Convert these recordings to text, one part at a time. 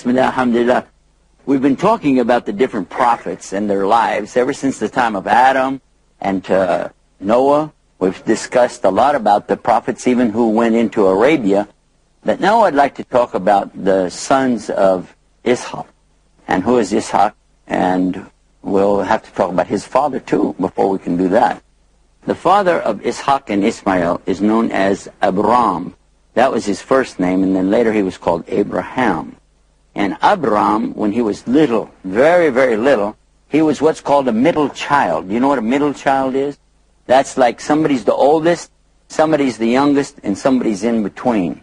Bismillah, alhamdulillah. We've been talking about the different prophets and their lives ever since the time of Adam and Noah. We've discussed a lot about the prophets even who went into Arabia. But now I'd like to talk about the sons of Ishaq. And who is Ishaq? And we'll have to talk about his father too before we can do that. The father of Ishaq and Ismail is known as Ibrahim. That was his first name, and then later he was called Abraham. And Ibrahim, when he was little, very, very little, he was what's called a middle child. You know what a middle child is? That's like somebody's the oldest, somebody's the youngest, and somebody's in between.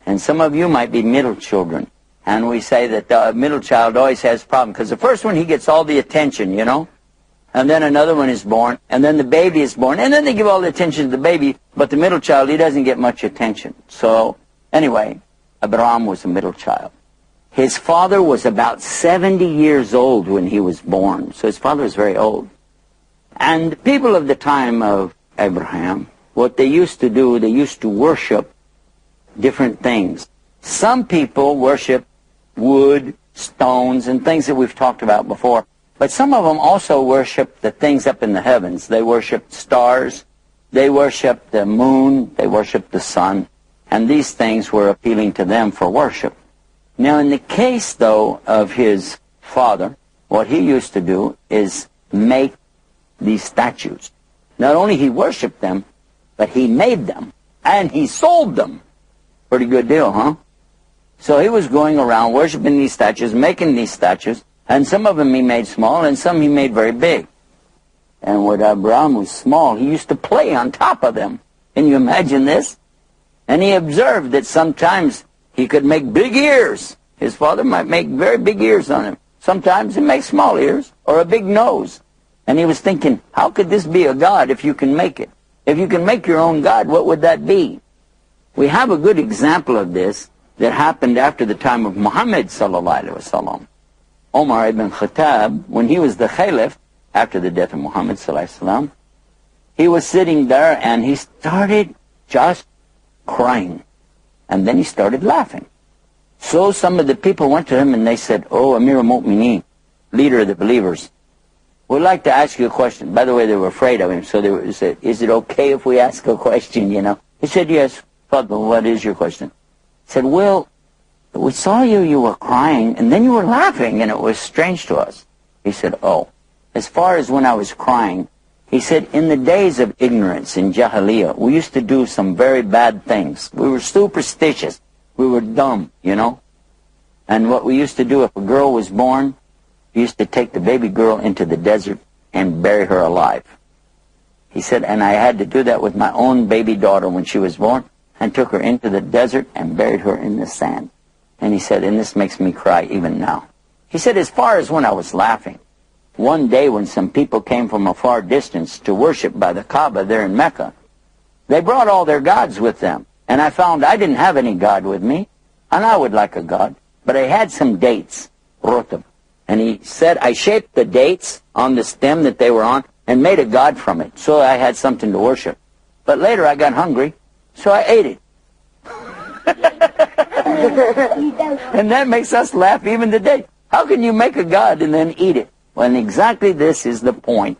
And some of you might be middle children. And we say that the middle child always has a problem, because the first one, he gets all the attention, you know? And then another one is born, and then the baby is born, and then they give all the attention to the baby, but the middle child, he doesn't get much attention. So, anyway, Abraham was a middle child. His father was about 70 years old when he was born, so his father was very old. And the people of the time of Abraham, what they used to do, they used to worship different things. Some people worship wood, stones, and things that we've talked about before. But some of them also worship the things up in the heavens. They worship stars, they worship the moon, they worship the sun, and these things were appealing to them for worship. Now in the case, though, of his father, what he used to do is make these statues. Not only he worshipped them, but he made them, and he sold them. Pretty good deal, huh? So he was going around worshiping these statues, making these statues, and some of them he made small, and some he made very big. And when Abraham was small, he used to play on top of them. Can you imagine this? And he observed that sometimes he could make big ears. His father might make very big ears on him. Sometimes he makes small ears, or a big nose. And he was thinking, how could this be a God if you can make it? If you can make your own God, what would that be? We have a good example of this that happened after the time of Muhammad sallallahu alaihi wasallam. Omar ibn Khattab, when he was the Caliph, after the death of Muhammad sallallahu alaihi wasallam, he was sitting there and he started just crying. And then he started laughing. So some of the people went to him and they said, "Oh, Amir al-Mu'mineen, leader of the believers, we'd like to ask you a question." By the way, they were afraid of him, so they said, "Is it okay if we ask a question, you know?" He said, "Yes, Fadl, what is your question?" He said, "Well, we saw you were crying, and then you were laughing, and it was strange to us." He said, "Oh, as far as when I was crying," he said, "in the days of ignorance in Jahiliyyah, we used to do some very bad things. We were superstitious. We were dumb, you know. And what we used to do, if a girl was born, we used to take the baby girl into the desert and bury her alive." He said, "And I had to do that with my own baby daughter when she was born, and took her into the desert and buried her in the sand." And he said, "And this makes me cry even now." He said, "As far as when I was laughing, one day when some people came from a far distance to worship by the Kaaba there in Mecca, they brought all their gods with them. And I found I didn't have any god with me, and I would like a god, but I had some dates, rotab." And he said, "I shaped the dates on the stem that they were on and made a god from it, so I had something to worship. But later I got hungry, so I ate it." And that makes us laugh even today. How can you make a god and then eat it? Well, and exactly this is the point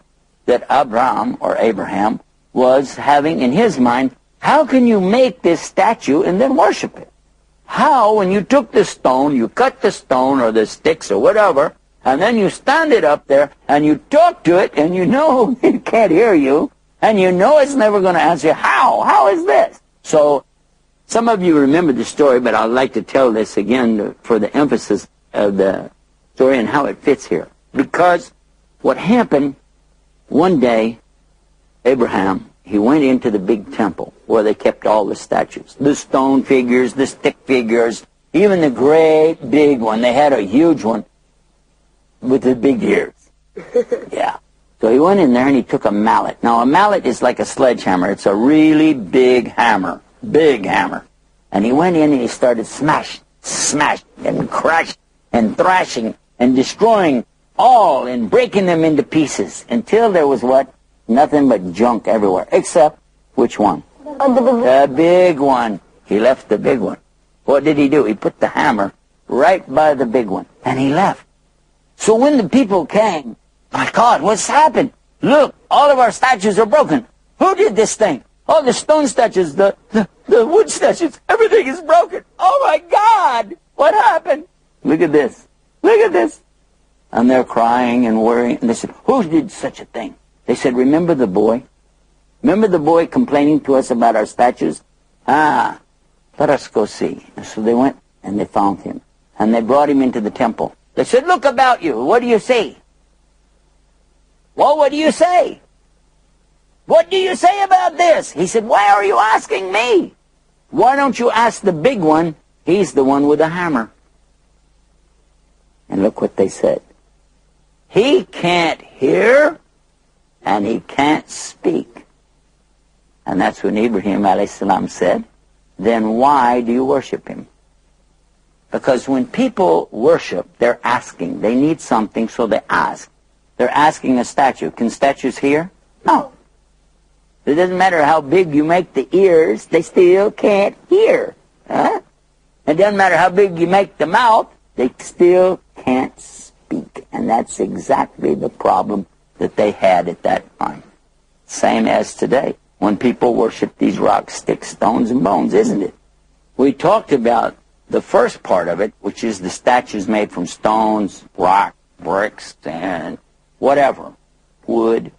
that Abraham was having in his mind. How can you make this statue and then worship it? How, when you took the stone, you cut the stone or the sticks or whatever, and then you stand it up there and you talk to it, and you know it can't hear you, and you know it's never going to answer you. How is this? So some of you remember the story, but I'd like to tell this again for the emphasis of the story and how it fits here. Because what happened one day, Abraham, he went into the big temple where they kept all the statues. The stone figures, the stick figures, even the great big one. They had a huge one with the big ears. Yeah. So he went in there and he took a mallet. Now a mallet is like a sledgehammer. It's a really big hammer. Big hammer. And he went in and he started smash, and crash, and thrashing, and destroying all, and breaking them into pieces, until there was what? Nothing but junk everywhere. Except, which one? The big one. He left the big one. What did he do? He put the hammer right by the big one. And he left. So when the people came, my God, what's happened? Look, all of our statues are broken. Who did this thing? All the stone statues, the wood statues, everything is broken. Oh my God, what happened? Look at this. Look at this. And they're crying and worrying. And they said, who did such a thing? They said, remember the boy? Remember the boy complaining to us about our statues? Let us go see. And so they went and they found him. And they brought him into the temple. They said, look about you. What do you see? Well, what do you say? What do you say about this? He said, why are you asking me? Why don't you ask the big one? He's the one with the hammer. And look what they said. He can't hear and he can't speak. And that's when Ibrahim a.s. said, then why do you worship him? Because when people worship, they're asking. They need something, so they ask. They're asking a statue. Can statues hear? No. It doesn't matter how big you make the ears, they still can't hear. Huh? It doesn't matter how big you make the mouth, they still can't speak. And that's exactly the problem that they had at that time. Same as today, when people worship these rocks, sticks, stones, and bones, isn't it? We talked about the first part of it, which is the statues made from stones, rock, bricks, and whatever, wood.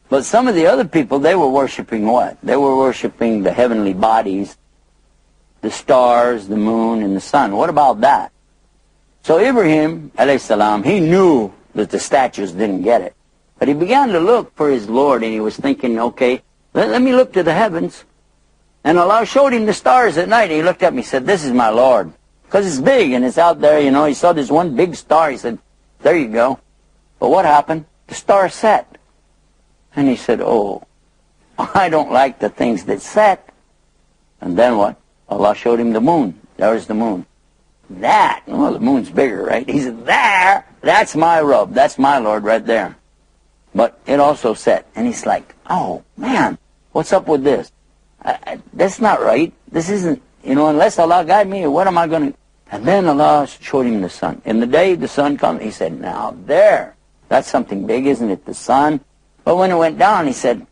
But some of the other people, they were worshiping what? They were worshiping the heavenly bodies, the stars, the moon, and the sun. What about that? So Ibrahim, a.s., he knew that the statues didn't get it. But he began to look for his Lord, and he was thinking, okay, let me look to the heavens. And Allah showed him the stars at night, and he looked up and he said, this is my Lord. Because it's big, and it's out there, you know. He saw this one big star. He said, there you go. But what happened? The star set. And he said, oh, I don't like the things that set. And then what? Allah showed him the moon. There's the moon. That, well, the moon's bigger, right? He said, that's my Rabb. That's my Lord right there. But it also set. And he's like, oh, man, what's up with this? That's not right. This isn't, unless Allah guide me, what am I going to... And then Allah showed him the sun. In the day the sun comes, he said, now that's something big, isn't it? The sun. But when it went down, he said,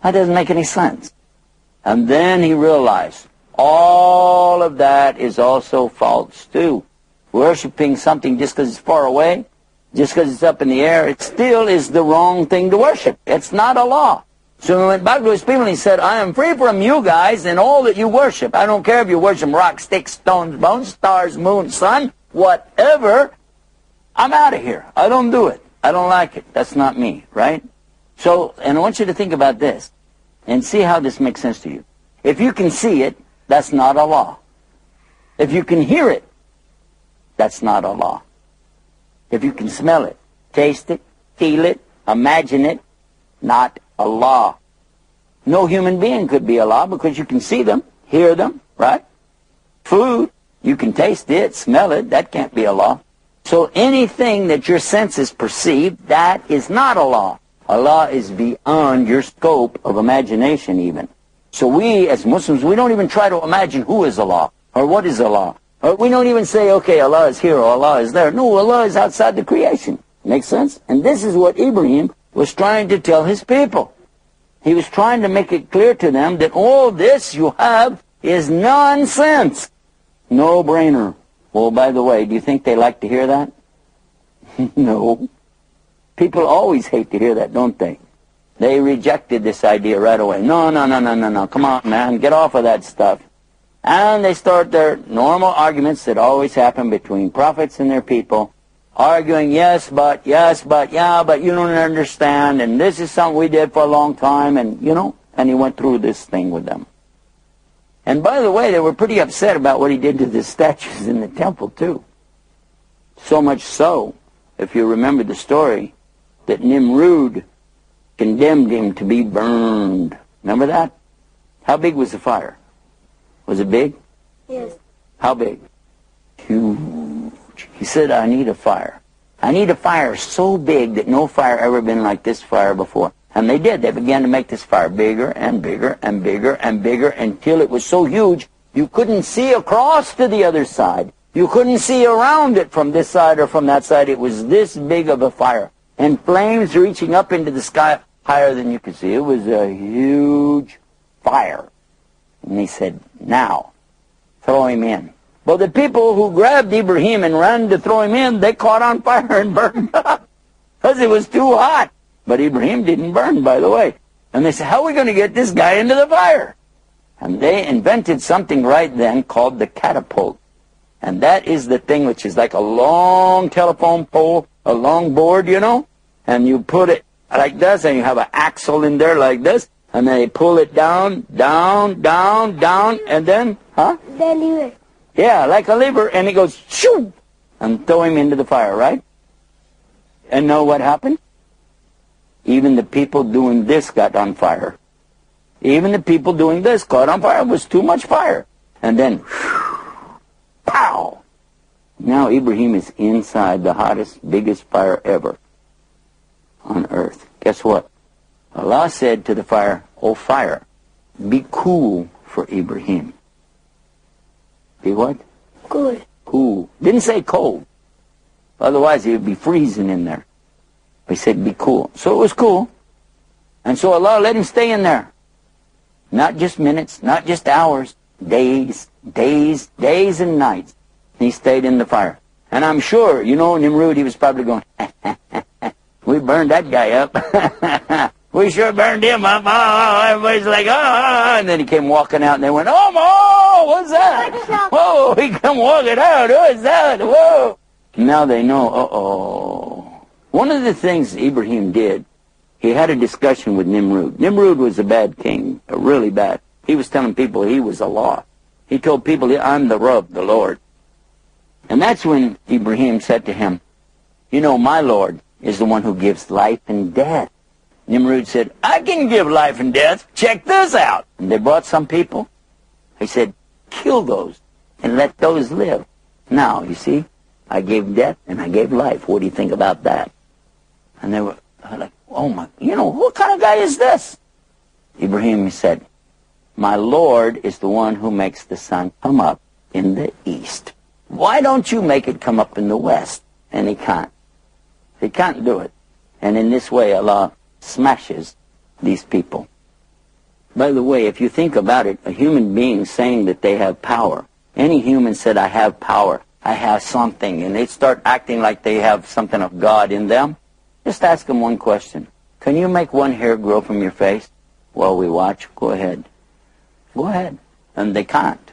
that doesn't make any sense. And then he realized, all of that is also false too. Worshipping something just because it's far away, just because it's up in the air, it still is the wrong thing to worship. It's not Allah. So he went back to his people and he said, I am free from you guys and all that you worship. I don't care if you worship rocks, sticks, stones, bones, stars, moon, sun, whatever. I'm out of here. I don't do it. I don't like it. That's not me, right? So, and I want you to think about this and see how this makes sense to you. If you can see it, that's not Allah. If you can hear it, that's not Allah. If you can smell it, taste it, feel it, imagine it, not Allah. No human being could be Allah because you can see them, hear them, right? Food, you can taste it, smell it, that can't be Allah. So anything that your senses perceive, that is not Allah. Allah is beyond your scope of imagination even. So we as Muslims, we don't even try to imagine who is Allah or what is Allah. Or we don't even say, okay, Allah is here or Allah is there. No, Allah is outside the creation. Makes sense? And this is what Ibrahim was trying to tell his people. He was trying to make it clear to them that all this you have is nonsense. No-brainer. Well, by the way, do you think they like to hear that? No. People always hate to hear that, don't they? They rejected this idea right away. No. Come on, man. Get off of that stuff. And they start their normal arguments that always happen between prophets and their people, arguing, yes, but, yeah, but you don't understand, and this is something we did for a long time, and, and he went through this thing with them. And by the way, they were pretty upset about what he did to the statues in the temple, too. So much so, if you remember the story, that Nimrud condemned him to be burned. Remember that? How big was the fire? Was it big? Yes. How big? Huge. He said, I need a fire. I need a fire so big that no fire ever been like this fire before. And they did. They began to make this fire bigger and bigger and bigger and bigger until it was so huge you couldn't see across to the other side. You couldn't see around it from this side or from that side. It was this big of a fire. And flames reaching up into the sky higher than you could see. It was a huge fire. And he said, now, throw him in. Well, the people who grabbed Ibrahim and ran to throw him in, they caught on fire and burned up because it was too hot. But Ibrahim didn't burn, by the way. And they said, how are we going to get this guy into the fire? And they invented something right then called the catapult. And that is the thing which is like a long telephone pole, a long board, you know, and you put it like this, and you have an axle in there like this, and then they pull it down, down, down, down, and then, The lever. Yeah, like a lever, and it goes, shoo, and throw him into the fire, right? And know what happened? Even the people doing this got on fire. Even the people doing this caught on fire. It was too much fire. And then, pow! Now Ibrahim is inside the hottest, biggest fire ever on earth. Guess what? Allah said to the fire, "O fire, be cool for Ibrahim." Be what? Cool. Cool. Didn't say cold. Otherwise he would be freezing in there. He said, be cool. So it was cool. And so Allah let him stay in there. Not just minutes, not just hours, days, days, days and nights. He stayed in the fire. And I'm sure, you know, Nimrud, he was probably going, we burned that guy up. We sure burned him up. Oh, everybody's like, oh. And then he came walking out, and they went, oh, what's that? Whoa, he come walking out. What's that? Whoa. Now they know, uh-oh. One of the things Ibrahim did, he had a discussion with Nimrud. Nimrud was a bad king, really bad. He was telling people he was Allah. He told people, I'm the Rabb, the Lord. And that's when Ibrahim said to him, you know, my Lord is the one who gives life and death. Nimrud said, I can give life and death. Check this out. And they brought some people. He said, kill those and let those live. Now, you see, I gave death and I gave life. What do you think about that? And they were like, oh my, you know, what kind of guy is this? Ibrahim said, my Lord is the one who makes the sun come up in the east. Why don't you make it come up in the west? And he can't. He can't do it. And in this way, Allah smashes these people. By the way, if you think about it, a human being saying that they have power, any human said, I have power, I have something, and they start acting like they have something of God in them, just ask them one question. Can you make one hair grow from your face? While we watch, go ahead. Go ahead. And they can't.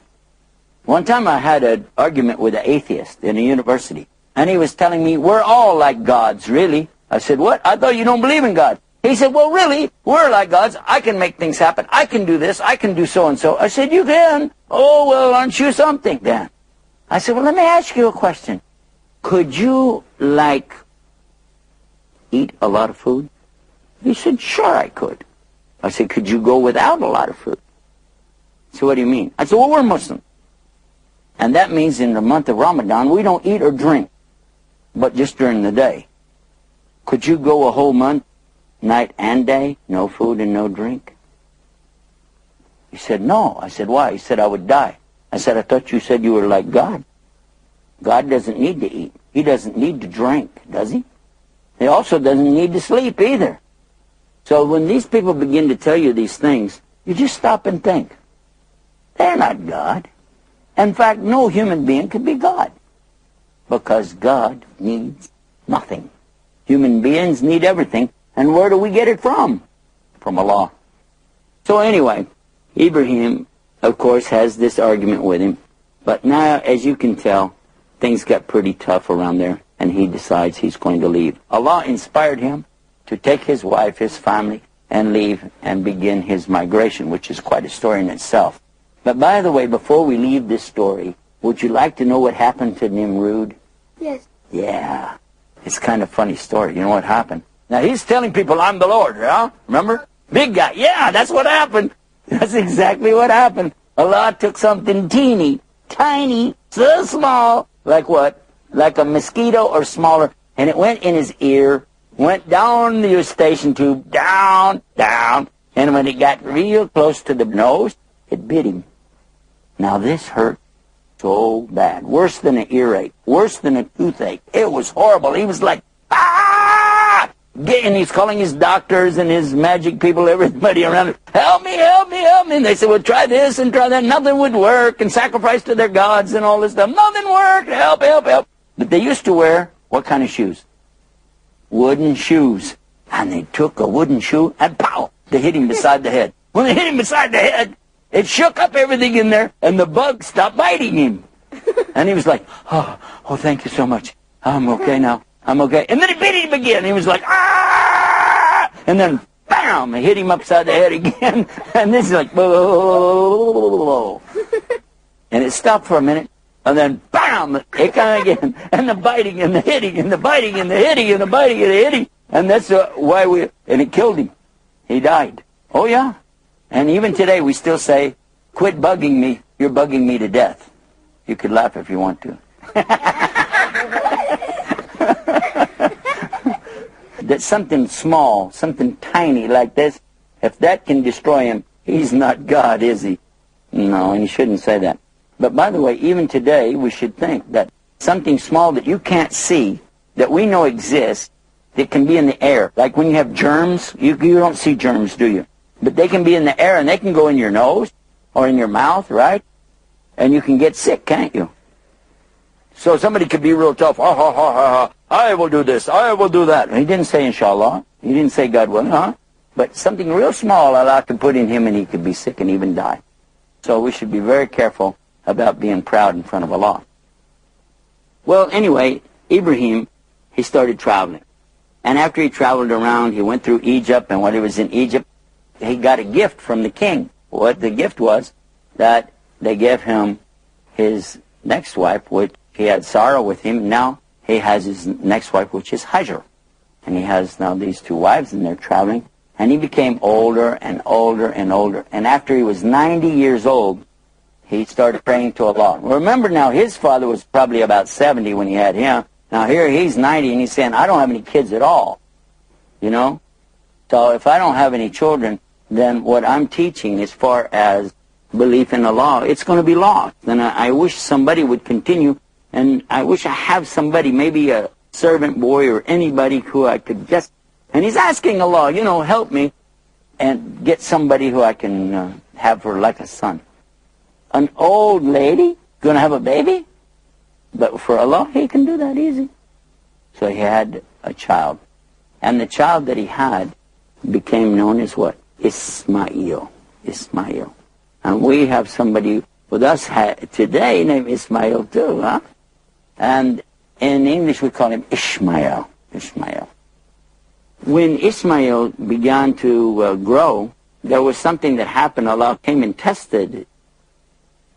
One time I had an argument with an atheist in a university, and he was telling me, we're all like gods, really. I said, what? I thought you don't believe in God. He said, well, really, we're like gods. I can make things happen. I can do this. I can do so-and-so. I said, you can. Oh, well, aren't you something then? I said, well, let me ask you a question. Could you, eat a lot of food? He said, sure I could. I said, could you go without a lot of food? He said, what do you mean? I said, well, we're Muslim. And that means in the month of Ramadan, we don't eat or drink, but just during the day. Could you go a whole month, night and day, no food and no drink? He said, no. I said, why? He said, I would die. I said, I thought you said you were like God. God doesn't need to eat. He doesn't need to drink, does he? He also doesn't need to sleep either. So when these people begin to tell you these things, you just stop and think. They're not God. In fact, no human being could be God. Because God needs nothing. Human beings need everything. And where do we get it from? From Allah. So anyway, Ibrahim, of course, has this argument with him. But now, as you can tell, things got pretty tough around there. And he decides he's going to leave. Allah inspired him to take his wife, his family, and leave and begin his migration, which is quite a story in itself. But by the way, before we leave this story, would you like to know what happened to Nimrud? Yes. Yeah. It's kind of a funny story. You know what happened? Now, he's telling people, I'm the Lord, yeah? Remember? Big guy. Yeah, that's what happened. That's exactly what happened. Allah took something teeny, tiny, so small, like what? Like a mosquito or smaller, and it went in his ear, went down the eustachian tube, down, down, and when it got real close to the nose, it bit him. Now this hurt. So bad. Worse than an earache. Worse than a toothache. It was horrible. He was like, ah! And he's calling his doctors and his magic people, everybody around him, help me, help me, help me. And they said, well, try this and try that. Nothing would work. And sacrifice to their gods and all this stuff. Nothing worked. Help, help, help. But they used to wear what kind of shoes? Wooden shoes. And they took a wooden shoe and pow! They hit him beside the head. When they hit him beside the head, it shook up everything in there, and the bug stopped biting him. And he was like, oh, thank you so much. I'm okay now. I'm okay. And then he bit him again. He was like, ah! And then, bam! They hit him upside the head again. And this is like, whoa. And it stopped for a minute. And then, bam! It came again. And the biting and the hitting and the biting and the hitting and the biting and the hitting. And that's why and it killed him. He died. Oh, yeah. And even today we still say, quit bugging me. You're bugging me to death. You could laugh if you want to. That something small, something tiny like this, if that can destroy him, he's not God, is he? No, and you shouldn't say that. But by the way, even today we should think that something small that you can't see, that we know exists, that can be in the air. Like when you have germs, you don't see germs, do you? But they can be in the air and they can go in your nose or in your mouth, right? And you can get sick, can't you? So somebody could be real tough. I will do this. I will do that. And he didn't say inshallah. He didn't say God will, huh? But something real small Allah could put in him and he could be sick and even die. So we should be very careful about being proud in front of Allah. Well, anyway, Ibrahim, he started traveling. And after he traveled around, he went through Egypt, and when he was in Egypt, he got a gift from the king. What the gift was, that they gave him his next wife, which he had Sarah with him. Now he has his next wife, which is Hajar. And he has now these two wives, and they're traveling. And he became older and older and older. And after he was 90 years old, he started praying to Allah. Remember now, his father was probably about 70 when he had him. Now here he's 90 and he's saying, I don't have any kids at all. You know? So if I don't have any children, then what I'm teaching as far as belief in Allah, it's going to be lost. And I wish somebody would continue, and I wish I have somebody, maybe a servant boy or anybody who I could just, and he's asking Allah, you know, help me, and get somebody who I can have her like a son. An old lady going to have a baby? But for Allah, he can do that easy. So he had a child. And the child that he had became known as what? Ismail. Ismail. And we have somebody with us today named Ismail too, huh? And in English we call him Ishmael. Ishmael. When Ismail began to grow, there was something that happened. Allah came and tested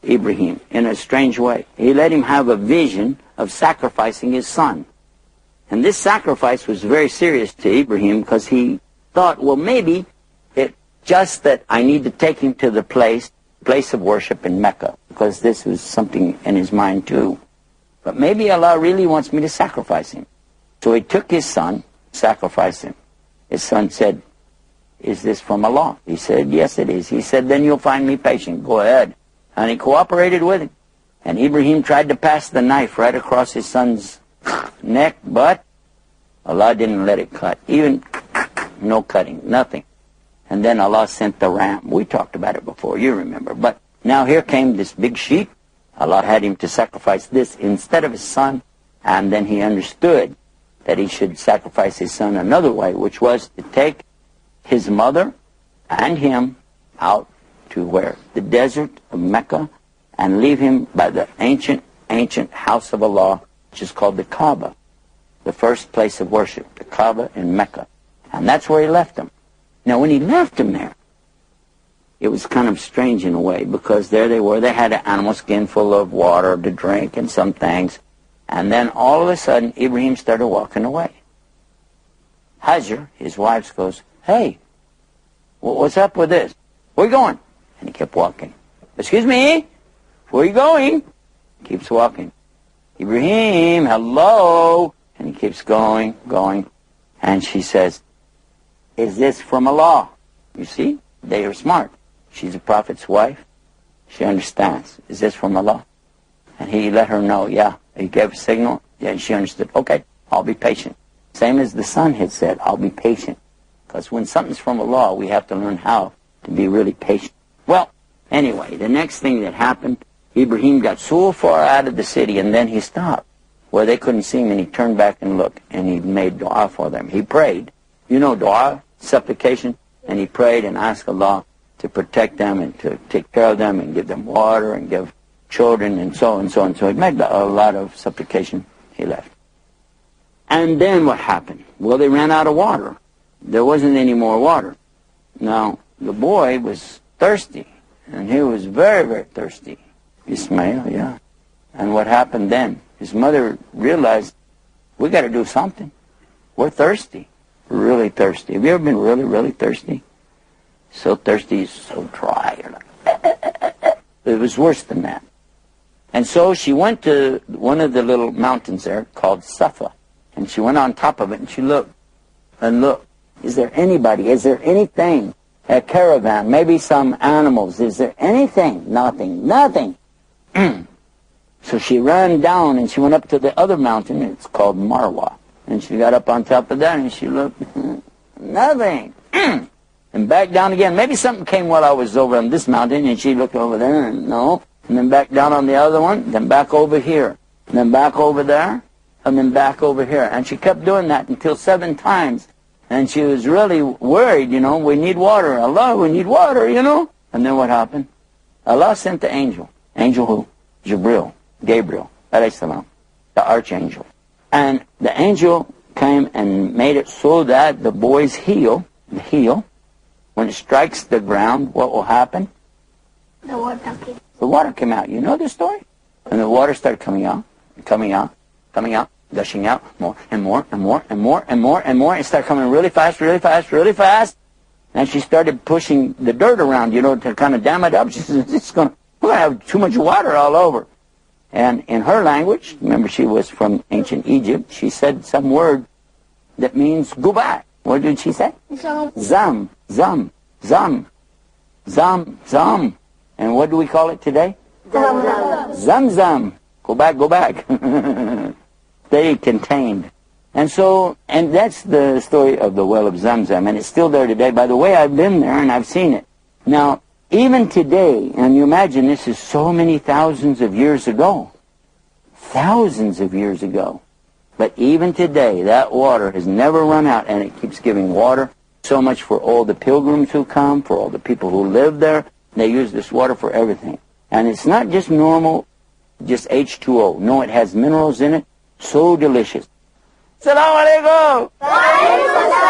Ibrahim in a strange way. He let him have a vision of sacrificing his son. And this sacrifice was very serious to Ibrahim because he thought, well, maybe it's just that I need to take him to the place of worship in Mecca, because this was something in his mind too. But maybe Allah really wants me to sacrifice him. So he took his son, sacrificed him. His son said, is this from Allah? He said, yes, it is. He said, then you'll find me patient. Go ahead. And he cooperated with him. And Ibrahim tried to pass the knife right across his son's neck, but Allah didn't let it cut. Even no cutting, nothing. And then Allah sent the ram. We talked about it before, you remember. But now here came this big sheep. Allah had him to sacrifice this instead of his son. And then he understood that he should sacrifice his son another way, which was to take his mother and him out to where? The desert of Mecca, and leave him by the ancient house of Allah, which is called the Kaaba, the first place of worship, the Kaaba in Mecca. And that's where he left him. Now when he left him there, it was kind of strange in a way, because there they were. They had an animal skin full of water to drink and some things. And then all of a sudden, Ibrahim started walking away. Hajar, his wife, goes, hey, what's up with this? Where are you going? And he kept walking. Excuse me? Where are you going? He keeps walking. Ibrahim, hello? And he keeps going. And she says, is this from Allah? You see? They are smart. She's a prophet's wife. She understands. Is this from Allah? And he let her know, yeah. He gave a signal. Yeah, she understood. Okay, I'll be patient. Same as the son had said, I'll be patient. Because when something's from Allah, we have to learn how to be really patient. Well, anyway, the next thing that happened, Ibrahim got so far out of the city, and then he stopped where they couldn't see him, and he turned back and looked, and he made dua for them. He prayed. You know dua, supplication, and he prayed and asked Allah to protect them and to take care of them and give them water and give children and so on and so on. So he made a lot of supplication. He left. And then what happened? Well, they ran out of water. There wasn't any more water. Now, the boy was thirsty, and he was very, very thirsty. Ismail, yeah. And what happened then? His mother realized, we got to do something. We're thirsty. We're really thirsty. Have you ever been really, really thirsty? So thirsty, so dry. It was worse than that. And so she went to one of the little mountains there called Safa. And she went on top of it and she looked and looked. Is there anybody? Is there anything? A caravan, maybe some animals. Is there anything? Nothing. Nothing. So she ran down and she went up to the other mountain. It's called Marwa. And she got up on top of that and she looked. Nothing. And back down again. Maybe something came while I was over on this mountain and she looked over there and no. And then back down on the other one. Then back over here. And then back over there. And then back over here. And she kept doing that until 7 times. And she was really worried, you know. We need water. Allah, we need water, you know. And then what happened? Allah sent the angel. Angel who? Gabriel, alayhi salam, the archangel. And the angel came and made it so that the boy's heel, when it strikes the ground, what will happen? The water came. The water came out. You know the story? And the water started coming out, gushing out, more and more and more and more and more and more. It started coming really fast, really fast, really fast. And she started pushing the dirt around, you know, to kind of dam it up. She said, we're going to have too much water all over. And in her language, remember she was from ancient Egypt, she said some word that means go back. What did she say? Zam. And what do we call it today? Zam. Go back. Stay contained. And that's the story of the well of Zamzam, and it's still there today. By the way, I've been there and I've seen it. Now, even today, and you imagine this is so many thousands of years ago. But even today, that water has never run out, and it keeps giving water. So much for all the pilgrims who come, for all the people who live there. They use this water for everything. And it's not just normal, just H2O. No, it has minerals in it. So delicious. Assalamu alaikum.